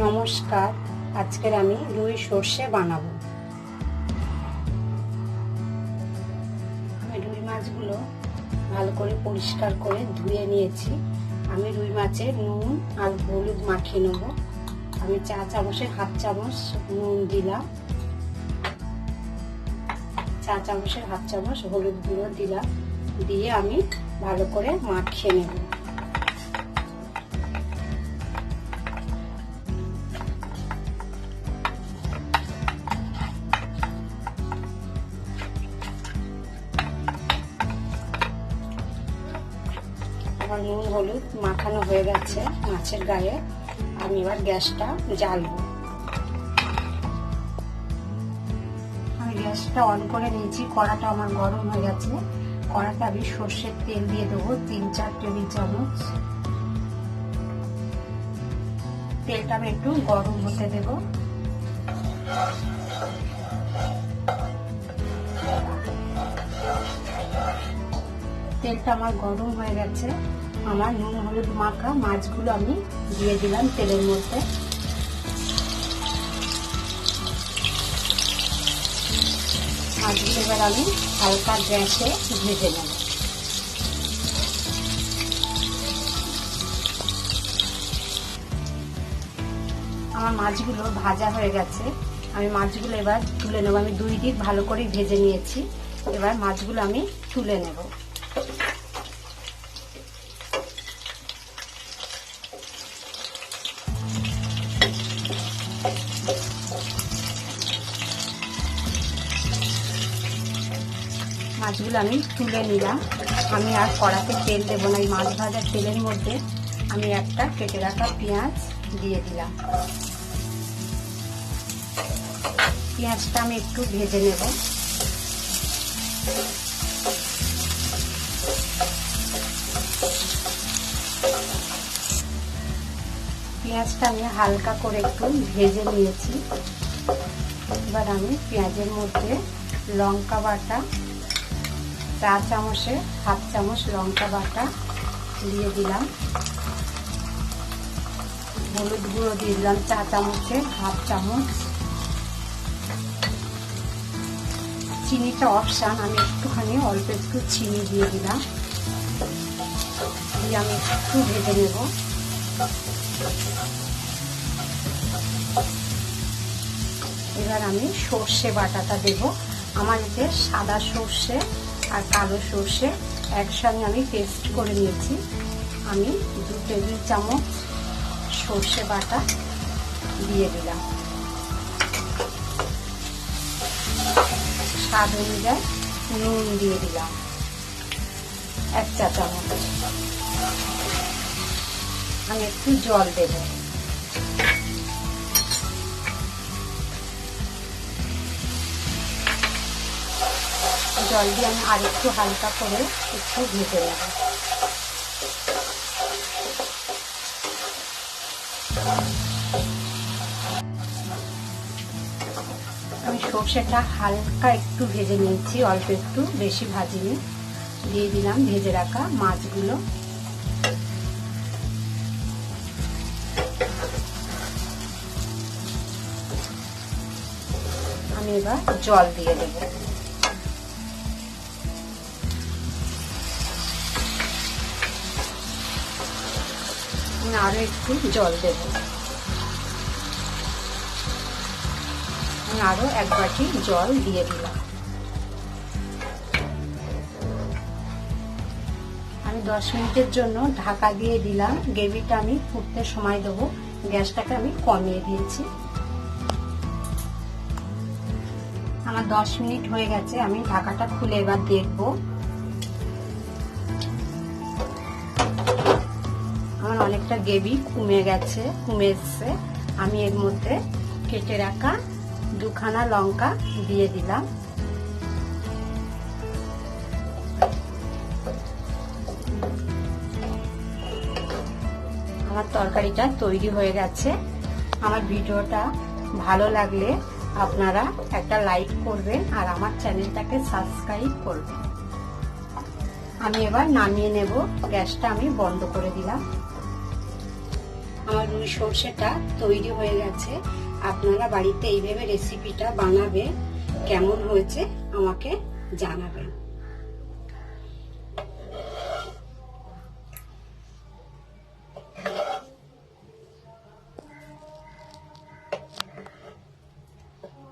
নমস্কার, আজকের আমি রুই সর্ষে বানাবো। আমি রুই মাছগুলো ভালো করে পরিষ্কার করে ধুয়ে নিয়েছি। আমি রুই মাছের নুন আর হলুদ মাখিয়ে নেব। আমি চা চামচের হাফ চামচ নুন দিলাম, চা চামচের হাফ চামচ হলুদ গুঁড়ো দিলাম, দিয়ে আমি ভালো করে মাখিয়ে নেব। আমার নুন হলুদ মাখানো হয়ে গেছে মাছের গায়ে। আমি এবার গ্যাসটা জ্বালবো। আমি গ্যাসটা অন করে নিয়েছি, কড়াটা আমার গরম হয়ে গেছে। কড়াতে আমি সর্ষের তেল দিয়ে দেবো 3-4 টেবিল চামচ। তেলটা আমি একটু গরম হতে দেবো। তেলটা আমার গরম হয়ে গেছে। আমার নুন হলুদ মাখা মাছগুলো আমি দিয়ে দিলাম তেলের মধ্যে। মাছগুলো এবার আমি হালকা গ্যাসে ভেজে নেব। আমার মাছগুলো ভাজা হয়ে গেছে। আমি মাছগুলো এবার তুলে নেব। আমি 2 দিক ভালো করে ভেজে নিয়েছি। এবার মাছগুলো আমি তুলে নেব। মাছগুলো আমি তুলে নিলাম। আমি আর কড়াতে তেল দেবো না। এই মাছ ভাজার তেলের মধ্যে আমি একটা কেটে রাখা পেঁয়াজ দিয়ে দিলাম। পেঁয়াজটা আমি একটু ভেজে নেব। পেঁয়াজটা আমি হালকা করে একটু ভেজে নিয়েছি। এবার আমি পেঁয়াজের মধ্যে লঙ্কা বাটা, চা চামচের হাফ চামচ লঙ্কা বাটা দিয়ে দিলাম। হলুদ গুঁড়ো দিয়ে দিলাম চা চামচের হাফ চামচ। চিনিটা অপশান, আমি একটুখানি অল্প একটু চিনি দিয়ে দিলাম। দিয়ে আমি একটু ভেজে নেব। এবার আমি সর্ষে বাটাটা দেব। আমার এতে সাদা সর্ষে আর কালো সর্ষে একসঙ্গে আমি পেস্ট করে নিয়েছি। আমি 2 টেবিল চামচ সর্ষে বাটা দিয়ে দিলাম। স্বাদ অনুযায়ী নুন দিয়ে দিলাম 1 চা চামচ। আমি একটু জল দেব। জল দিয়ে আমি আর একটু হালকা করে একটু ভেজে নেব। আমি সর্ষেটা হালকা একটু ভেজে নিয়েছি, অল্প একটু, বেশি ভাজিনি। দিয়ে দিলাম ভেজে রাখা মাছগুলো। আমি এবার জল দিয়ে দেব। আরো একটু জল দেব। আরো 1 বাটি জল দিয়ে দিলাম। আমি 10 মিনিটের জন্য ঢাকা দিয়ে দিলাম। গ্রেভিটা আমি ফুটতে সময় দেবো। গ্যাসটাকে আমি কমিয়ে দিয়েছি। আমার 10 মিনিট হয়ে গেছে। আমি ঢাকাটা খুলে এবার দেখব। আমার অনেকটা গ্রেভি কমে এসছে। আমি এর মধ্যে কেটে রাখা 2খানা লঙ্কা দিয়ে দিলাম। আমার তরকারিটা তৈরি হয়ে গেছে। আমার ভিডিওটা ভালো লাগলে আপনারা একটা লাইক করবেন আর আমার চ্যানেলটাকে সাবস্ক্রাইব করবেন। আমি এবার নামিয়ে নেব। গ্যাসটা আমি বন্ধ করে দিলাম। আমার রুই সর্ষেটা তৈরি হয়ে গেছে। আপনারা বাড়িতে এইভাবে রেসিপিটা বানাবেন, কেমন হয়েছে আমাকে জানাবেন।